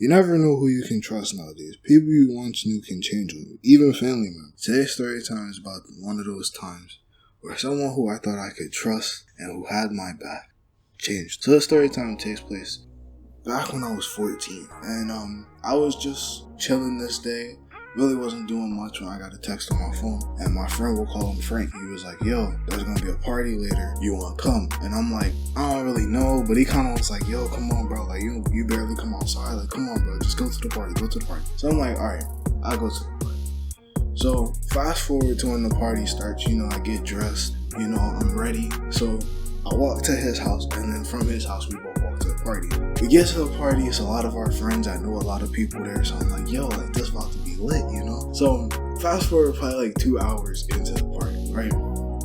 You never know who you can trust nowadays. People you once knew can change on you, even family members. Today's story time is about one of those times where someone who I thought I could trust and who had my back changed. So the story time takes place back when I was 14, and I was just chilling this day. Really wasn't doing much when I got a text on my phone, and my friend, will call him Frank. He was like, yo, there's gonna be a party later, you wanna come? And I'm like, I don't really know, but he kinda was like, yo, come on, bro, like, you barely come outside, like, come on, bro, just go to the party. So I'm like, alright, I'll go to the party. So fast forward to when the party starts, I get dressed, I'm ready. So I walk to his house, and then from his house, we both walk to the party. We get to the party, it's a lot of our friends, I know a lot of people there, so I'm like, yo, like, this about to be lit, So fast forward probably like 2 hours into the party, right?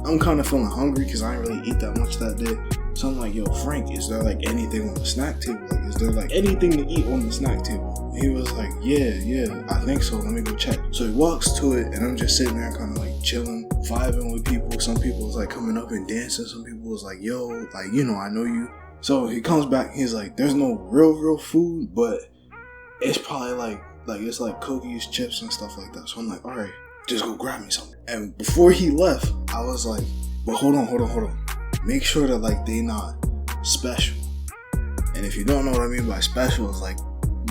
I'm kind of feeling hungry because I didn't really eat that much that day. So I'm like, yo, Frank, is there like anything on the snack table? Like, is there like anything to eat on the snack table? And he was like, yeah, I think so. Let me go check. So he walks to it, and I'm just sitting there kind of like chilling, vibing with people. Some people was like coming up and dancing. Some people was like, yo, like, I know you. So he comes back, he's like, there's no real food, but it's probably like it's like cookies, chips, and stuff like that. So I'm like, all right, just go grab me something. And before he left, I was like, but hold on. Make sure that like they not special. And if you don't know what I mean by special, it's like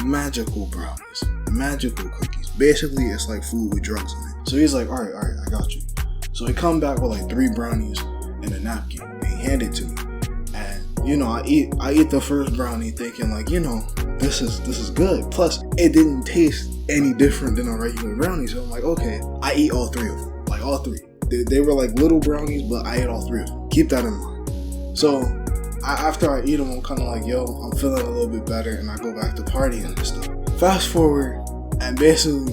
magical brownies, magical cookies. Basically, it's like food with drugs in it. So he's like, all right, I got you. So he come back with like 3 brownies and a napkin, and he handed it to me. And I eat the first brownie thinking like, this is good. Plus, it didn't taste any different than a regular brownie. So I'm like, okay, I eat all 3 of them. Like all 3. They were like little brownies, but I ate all 3 of them. Keep that in mind. So after I eat them, I'm kind of like, yo, I'm feeling a little bit better, and I go back to partying and stuff. Fast forward, and basically,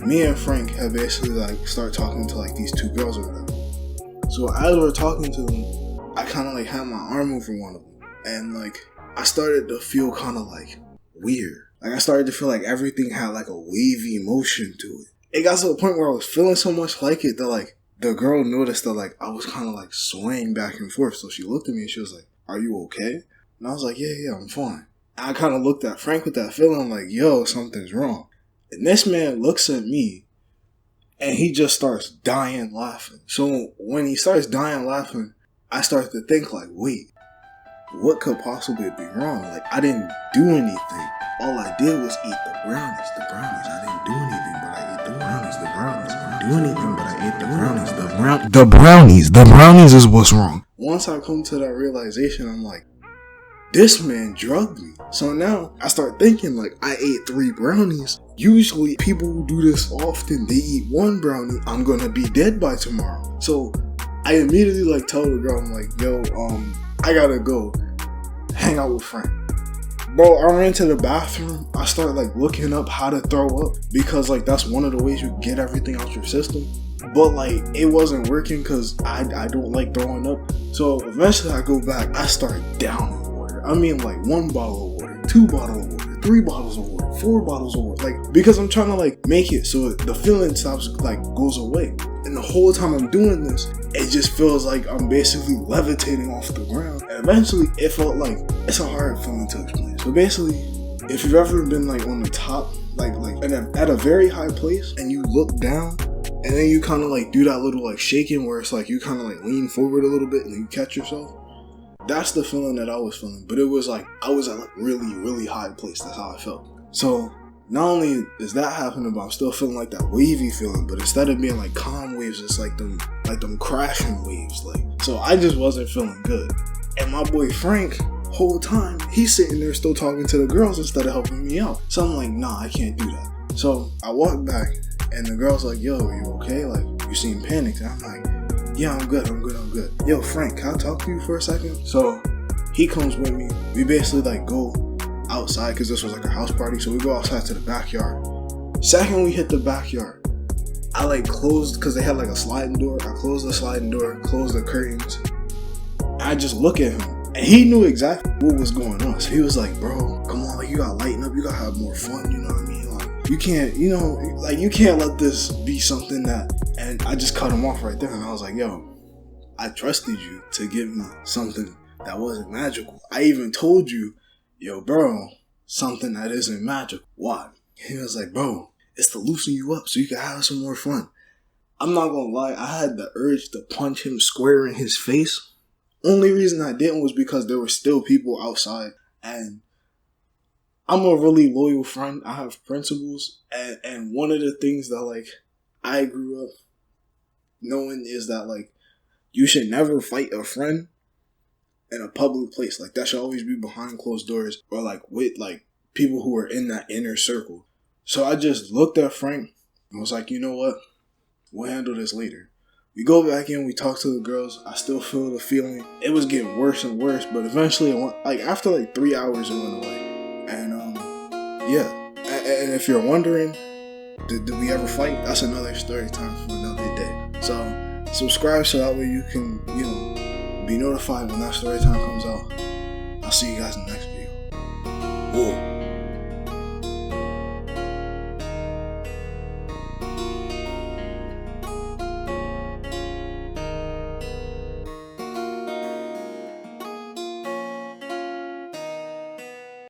me and Frank have basically like start talking to like these 2 girls or whatever. So as we're talking to them, I kind of like had my arm over one of them, and like I started to feel kind of like weird. Like I started to feel like everything had like a wavy motion to it. It got to the point where I was feeling so much like it that like the girl noticed that like I was kind of like swaying back and forth. So she looked at me and she was like, are you okay? And I was like, yeah, I'm fine. And I kind of looked at Frank with that feeling like, yo, something's wrong. And this man looks at me and he just starts dying laughing. So when he starts dying laughing, I start to think like, wait, what could possibly be wrong? Like, I didn't do anything. All I did was eat the brownies. I didn't do anything, but I ate the brownies. I didn't do anything, but I ate the brownies. The brownies is what's wrong. Once I come to that realization, I'm like, this man drugged me. So now I start thinking like, I ate 3 brownies. Usually people who do this often, they eat 1 brownie. I'm gonna be dead by tomorrow. So I immediately like tell the girl, I'm like, yo, I gotta go hang out with Frank. Bro, I ran to the bathroom. I started like looking up how to throw up because like that's one of the ways you get everything out your system. But like it wasn't working because I don't like throwing up. So eventually I go back. I start downing water. I mean like 1 bottle of water, 2 bottles of water, 3 bottles of water, 4 bottles of water. Like because I'm trying to like make it so the feeling stops, like goes away. And the whole time I'm doing this, it just feels like I'm basically levitating off the ground. And eventually, it felt like, it's a hard feeling to explain. So basically, if you've ever been like on the top, like at a very high place, and you look down, and then you kind of like do that little like shaking where it's like you kind of like lean forward a little bit and you catch yourself. That's the feeling that I was feeling. But it was like, I was at like really high place. That's how I felt. So not only is that happening, but I'm still feeling like that wavy feeling, but instead of being like calm waves, it's like them crashing waves. Like, so I just wasn't feeling good. And my boy Frank, whole time, he's sitting there still talking to the girls instead of helping me out. So I'm like, nah, I can't do that. So I walk back and the girl's like, yo, are you okay? Like, you seem panicked. And I'm like, yeah, I'm good. Yo, Frank, can I talk to you for a second? So he comes with me. We basically like go outside because this was like a house party, so we go outside to the backyard. Second we hit the backyard, I like closed because they had like a sliding door. I closed the sliding door, closed the curtains. I just look at him and he knew exactly what was going on. So he was like, bro, come on, like you gotta lighten up, you gotta have more fun, you know what I mean? Like you can't, you can't let this be something that. And I just cut him off right there and I was like, yo, I trusted you to give me something that wasn't magical. I even told you, yo, bro, something that isn't magical. Why? He was like, bro, it's to loosen you up so you can have some more fun. I'm not gonna lie, I had the urge to punch him square in his face. Only reason I didn't was because there were still people outside, and I'm a really loyal friend. I have principles, and one of the things that, like, I grew up knowing is that, like, you should never fight a friend in a public place. Like, that should always be behind closed doors, or, like, with, like, people who are in that inner circle. So I just looked at Frank and was like, you know what? We'll handle this later. We go back in, we talk to the girls. I still feel the feeling. It was getting worse and worse, but eventually it went, like, after like 3 hours, it went away. And yeah. And if you're wondering, did we ever fight? That's another story time for another day. So subscribe so that way you can, be notified when that story time comes out. I'll see you guys in the next video. Whoa.